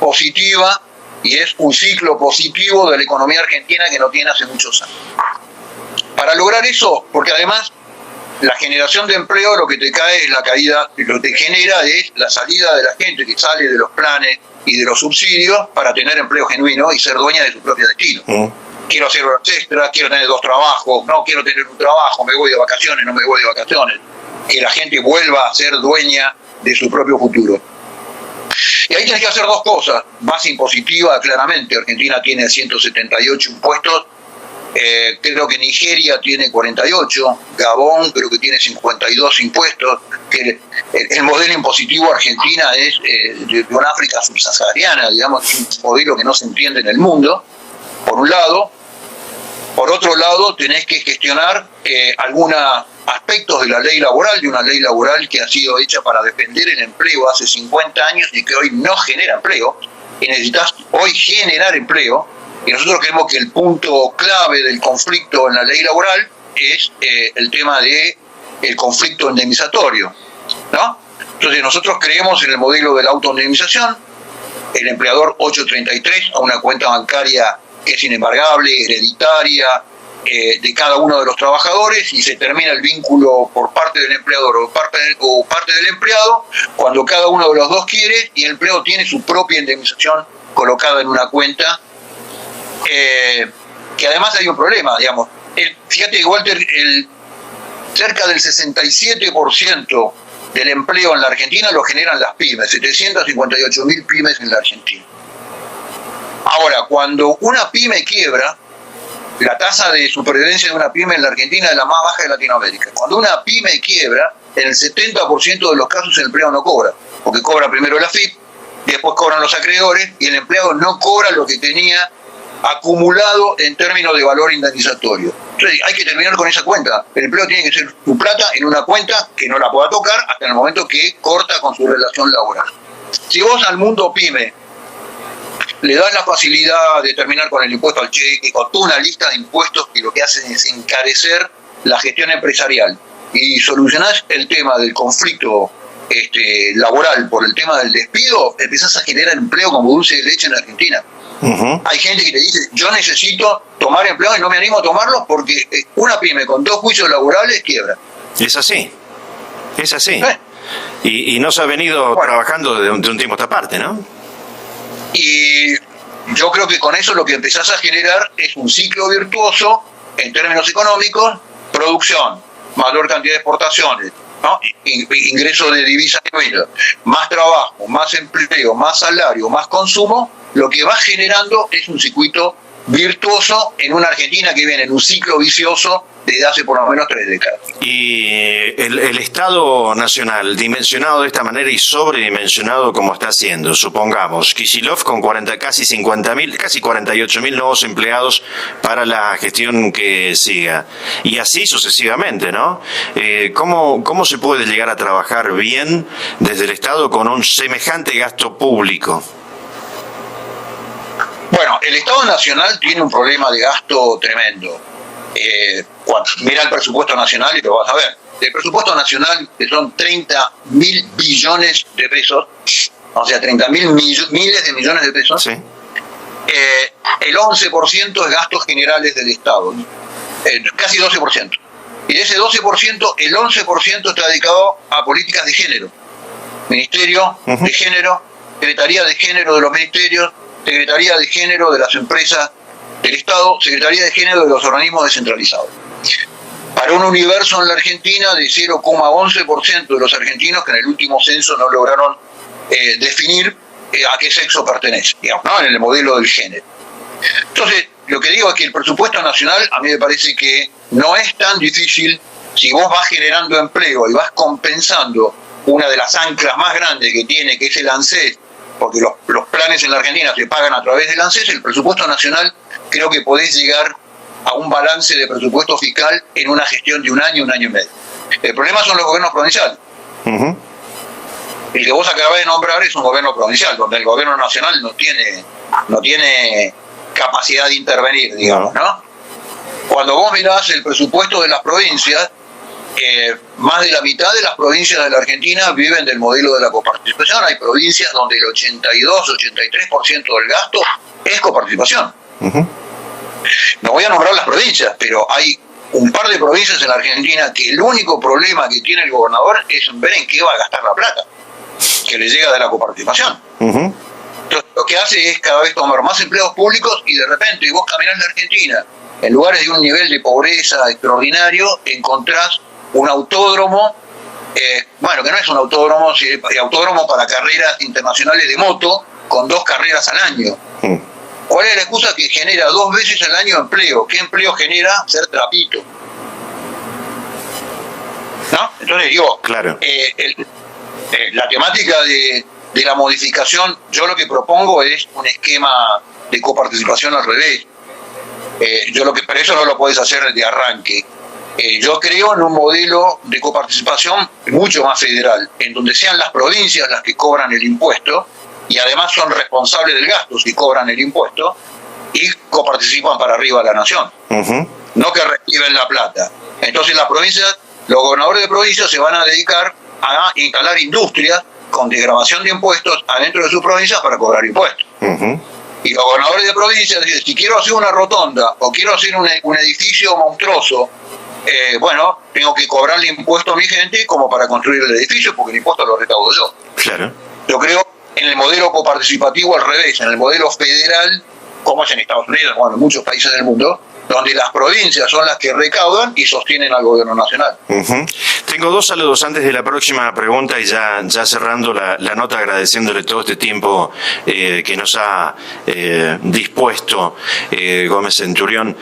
positiva y es un ciclo positivo de la economía argentina que no tiene hace muchos años. Para lograr eso, porque además la generación de empleo lo que te cae es la caída, lo que te genera es la salida de la gente que sale de los planes y de los subsidios para tener empleo genuino y ser dueña de su propio destino. Quiero hacer horas extras, quiero tener 2 trabajos, no quiero tener un trabajo, me voy de vacaciones, no me voy de vacaciones. Que la gente vuelva a ser dueña de su propio futuro. Y ahí tienes que hacer 2 cosas. Base impositiva, claramente. Argentina tiene 178 impuestos. Creo que Nigeria tiene 48. Gabón creo que tiene 52 impuestos. Que el modelo impositivo argentina es de una África subsahariana, digamos, un modelo que no se entiende en el mundo, por un lado. Por otro lado, tenés que gestionar algunos aspectos de la ley laboral, de una ley laboral que ha sido hecha para defender el empleo hace 50 años y que hoy no genera empleo, y necesitas hoy generar empleo, y nosotros creemos que el punto clave del conflicto en la ley laboral es el tema del conflicto indemnizatorio, ¿no? Entonces nosotros creemos en el modelo de la autoindemnización, el empleador 833 a una cuenta bancaria que es inembargable, hereditaria, de cada uno de los trabajadores, y se termina el vínculo por parte del empleador o parte del empleado cuando cada uno de los dos quiere, y el empleado tiene su propia indemnización colocada en una cuenta, que además hay un problema, digamos. Fíjate, Walter, cerca del 67% del empleo en la Argentina lo generan las pymes, 758.000 pymes en la Argentina. Ahora, cuando una pyme quiebra, la tasa de supervivencia de una pyme en la Argentina es la más baja de Latinoamérica. Cuando una pyme quiebra, en el 70% de los casos el empleado no cobra, porque cobra primero la AFIP, después cobran los acreedores, y el empleado no cobra lo que tenía acumulado en términos de valor indemnizatorio. Entonces hay que terminar con esa cuenta. El empleado tiene que ser su plata en una cuenta que no la pueda tocar hasta el momento que corta con su relación laboral. Si vos al mundo pyme le das la facilidad de terminar con el impuesto al cheque, con toda una lista de impuestos que lo que hacen es encarecer la gestión empresarial, y solucionás el tema del conflicto laboral por el tema del despido, empezás a generar empleo como dulce de leche en Argentina. Hay gente que te dice, yo necesito tomar empleo y no me animo a tomarlo porque una pyme con 2 juicios laborales quiebra. Es así, es así. Y no se ha venido trabajando de un tiempo a esta parte, ¿no? Y yo creo que con eso lo que empezás a generar es un ciclo virtuoso en términos económicos: producción, mayor cantidad de exportaciones, ¿no? Ingreso de divisas, más trabajo, más empleo, más salario, más consumo. Lo que va generando es un circuito virtuoso en una Argentina que viene en un ciclo vicioso desde hace por lo menos 3 décadas. Y el Estado Nacional, dimensionado de esta manera y sobredimensionado como está haciendo, supongamos, Kicillof con casi 50.000, casi 48.000 nuevos empleados para la gestión que siga, y así sucesivamente, ¿no? ¿Cómo se puede llegar a trabajar bien desde el Estado con un semejante gasto público? Bueno, el Estado Nacional tiene un problema de gasto tremendo. Mira el presupuesto nacional y lo vas a ver. El presupuesto nacional, que son 30.000 billones de pesos, o sea, 30.000 miles de millones de pesos, sí. El 11% es gastos generales del Estado, casi 12%. Y de ese 12%, el 11% está dedicado a políticas de género. Ministerio de Género, Secretaría de Género de los ministerios, Secretaría de Género de las empresas del Estado, Secretaría de Género de los organismos descentralizados. Para un universo en la Argentina de 0,11% de los argentinos que en el último censo no lograron definir a qué sexo pertenece, digamos, ¿no? En el modelo del género. Entonces, lo que digo es que el presupuesto nacional a mí me parece que no es tan difícil si vos vas generando empleo y vas compensando una de las anclas más grandes que tiene, que es el ANSES, porque los planes en la Argentina se pagan a través del ANSES. El presupuesto nacional creo que podés llegar a un balance de presupuesto fiscal en una gestión de un año y medio. El problema son los gobiernos provinciales. El que vos acabás de nombrar es un gobierno provincial, donde el gobierno nacional no tiene capacidad de intervenir, digamos, ¿no? Cuando vos mirás el presupuesto de las provincias, más de la mitad de las provincias de la Argentina viven del modelo de la coparticipación. Hay provincias donde el 82-83% del gasto es coparticipación. No voy a nombrar las provincias, pero hay un par de provincias en la Argentina que el único problema que tiene el gobernador es ver en qué va a gastar la plata que le llega de la coparticipación. Entonces, lo que hace es cada vez tomar más empleados públicos y de repente vos caminás en la Argentina, en lugares de un nivel de pobreza extraordinario, encontrás un autódromo, que no es un autódromo, sino autódromo para carreras internacionales de moto, con 2 carreras al año. ¿Cuál es la excusa? Que genera 2 veces al año empleo. ¿Qué empleo genera? Ser trapito. ¿No? Entonces digo, claro. La temática de la modificación, yo lo que propongo es un esquema de coparticipación al revés. Pero eso no lo podés hacer de arranque. Yo creo en un modelo de coparticipación mucho más federal, en donde sean las provincias las que cobran el impuesto y además son responsables del gasto si cobran el impuesto y coparticipan para arriba a la nación. No que reciben la plata. Entonces las provincias, los gobernadores de provincias se van a dedicar a instalar industrias con desgravación de impuestos adentro de sus provincias para cobrar impuestos. Y los gobernadores de provincias dicen, si quiero hacer una rotonda o quiero hacer un edificio monstruoso, tengo que cobrarle impuesto a mi gente como para construir el edificio, porque el impuesto lo recaudo yo. Claro. Yo creo en el modelo coparticipativo al revés, en el modelo federal, como es en Estados Unidos, en muchos países del mundo, donde las provincias son las que recaudan y sostienen al gobierno nacional. Tengo 2 saludos antes de la próxima pregunta y ya cerrando la nota, agradeciéndole todo este tiempo que nos ha dispuesto Gómez Centurión.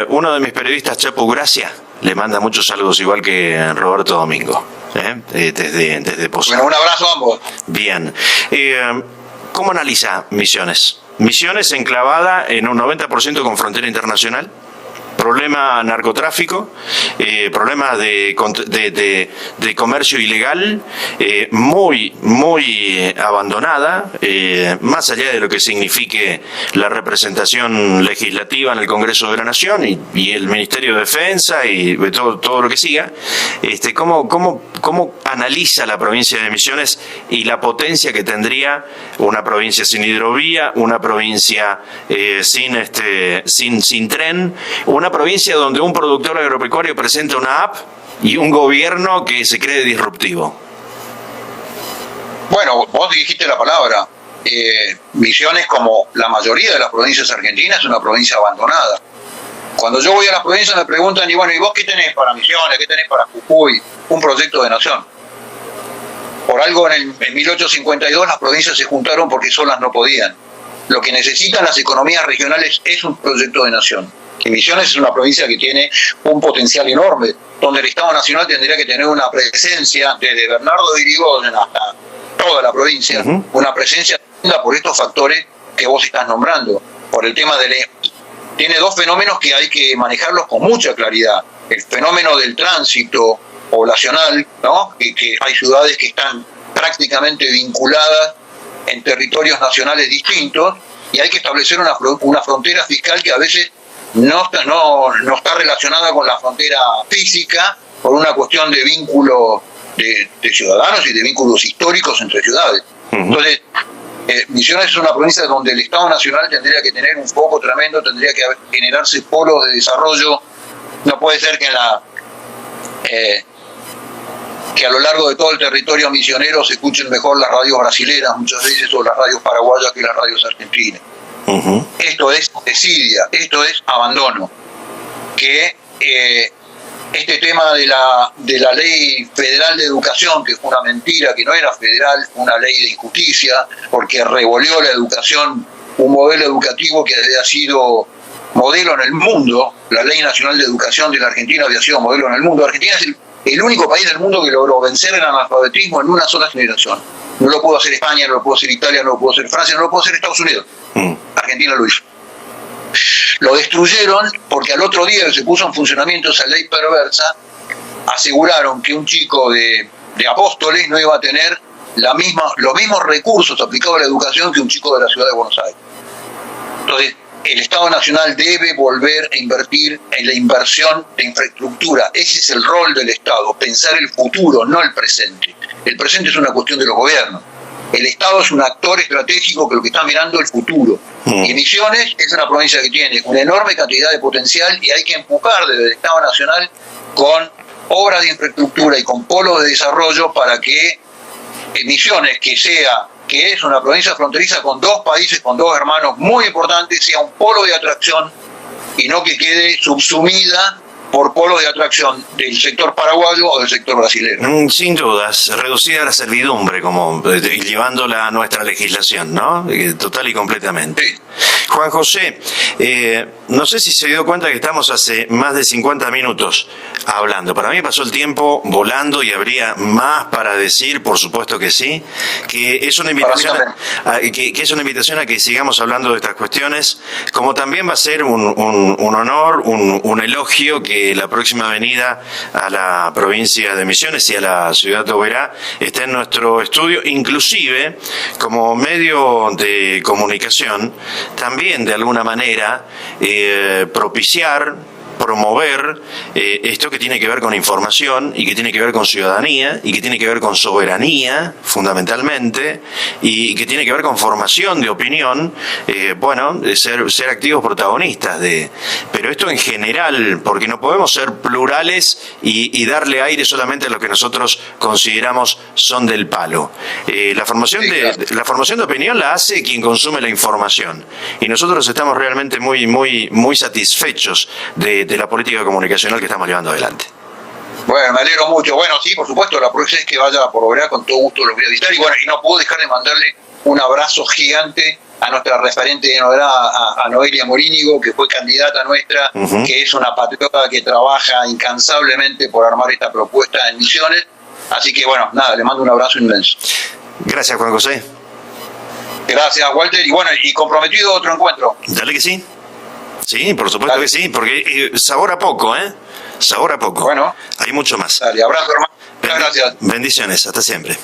Uno de mis periodistas, Chapo Gracia, le manda muchos saludos, igual que Roberto Domingo, desde Posadas. Bueno, un abrazo a ambos. Bien. ¿Cómo analiza Misiones? Misiones enclavada en un 90% con frontera internacional, problema narcotráfico, problemas de comercio ilegal, muy abandonada, más allá de lo que signifique la representación legislativa en el Congreso de la Nación y el Ministerio de Defensa y todo lo que siga. ¿Cómo analiza la provincia de Misiones y la potencia que tendría una provincia sin hidrovía, una provincia sin tren, una provincia donde un productor agropecuario presenta una app y un gobierno que se cree disruptivo? Bueno, vos dijiste la palabra. Misiones, como la mayoría de las provincias argentinas, es una provincia abandonada. Cuando yo voy a las provincias me preguntan, ¿y vos qué tenés para Misiones? ¿Qué tenés para Jujuy? Un proyecto de nación. Por algo en 1852 las provincias se juntaron porque solas no podían. Lo que necesitan las economías regionales es un proyecto de nación. Y Misiones es una provincia que tiene un potencial enorme, donde el Estado Nacional tendría que tener una presencia, desde Bernardo de Irigoyen hasta toda la provincia, una presencia por estos factores que vos estás nombrando. Por el tema tiene dos fenómenos que hay que manejarlos con mucha claridad. El fenómeno del tránsito poblacional, ¿no? Que hay ciudades que están prácticamente vinculadas en territorios nacionales distintos, y hay que establecer una frontera fiscal que a veces no está relacionada con la frontera física por una cuestión de vínculo de ciudadanos y de vínculos históricos entre ciudades. Entonces, Misiones es una provincia donde el Estado Nacional tendría que tener un foco tremendo, tendría que generarse polos de desarrollo. No puede ser que que a lo largo de todo el territorio misionero se escuchen mejor las radios brasileras muchas veces, o las radios paraguayas, que las radios argentinas. Esto es desidia, esto es abandono. Que este tema de la ley federal de educación, que fue una mentira, que no era federal, fue una ley de injusticia, porque revolvió la educación, un modelo educativo que había sido modelo en el mundo. La Ley Nacional de Educación de la Argentina había sido modelo en el mundo. Argentina es el único país del mundo que logró vencer el analfabetismo en una sola generación. No lo pudo hacer España, no lo pudo hacer Italia, no lo pudo hacer Francia, no lo pudo hacer Estados Unidos. Argentina lo hizo. Lo destruyeron porque al otro día que se puso en funcionamiento esa ley perversa, aseguraron que un chico de Apóstoles no iba a tener los mismos recursos aplicados a la educación que un chico de la ciudad de Buenos Aires. Entonces, el Estado Nacional debe volver a invertir en la inversión de infraestructura. Ese es el rol del Estado, pensar el futuro, no el presente. El presente es una cuestión de los gobiernos. El Estado es un actor estratégico que lo que está mirando el futuro. Y Misiones es una provincia que tiene una enorme cantidad de potencial, y hay que empujar desde el Estado Nacional con obras de infraestructura y con polos de desarrollo para que Misiones, que es una provincia fronteriza con dos países, con dos hermanos muy importantes, sea un polo de atracción y no que quede subsumida por polos de atracción del sector paraguayo o del sector brasileño. Sin dudas, reducida a la servidumbre, como llevándola a nuestra legislación, ¿no? Total y completamente. Sí. Juan José, no sé si se dio cuenta que estamos hace más de 50 minutos hablando. Para mí pasó el tiempo volando y habría más para decir, por supuesto que sí, que es una invitación a que sigamos hablando de estas cuestiones, como también va a ser un honor, un elogio que la próxima venida a la provincia de Misiones y a la ciudad de Oberá esté en nuestro estudio, inclusive como medio de comunicación, también de alguna manera propiciar, promover esto que tiene que ver con información y que tiene que ver con ciudadanía y que tiene que ver con soberanía, fundamentalmente, y que tiene que ver con formación de opinión, de ser activos protagonistas pero esto en general, porque no podemos ser plurales y darle aire solamente a lo que nosotros consideramos son del palo. La formación de opinión la hace quien consume la información, y nosotros estamos realmente muy satisfechos de la política comunicacional que estamos llevando adelante. Bueno, me alegro mucho. Bueno, sí, por supuesto, la próxima vez que vaya por Oberá, con todo gusto lo voy a visitar. Y bueno, y no puedo dejar de mandarle un abrazo gigante a nuestra referente en Oberá, a Noelia Morínigo, que fue candidata nuestra, que es una patriota que trabaja incansablemente por armar esta propuesta en Misiones. Así que bueno, nada, le mando un abrazo inmenso. Gracias, Juan José. Gracias, Walter. Y bueno, y comprometido otro encuentro. Dale que sí. Sí, por supuesto Dale. que sí, porque sabor a poco, ¿eh? Sabor a poco. Bueno. Hay mucho más. Dale, abrazo, hermano. Muchas gracias. Bendiciones, hasta siempre.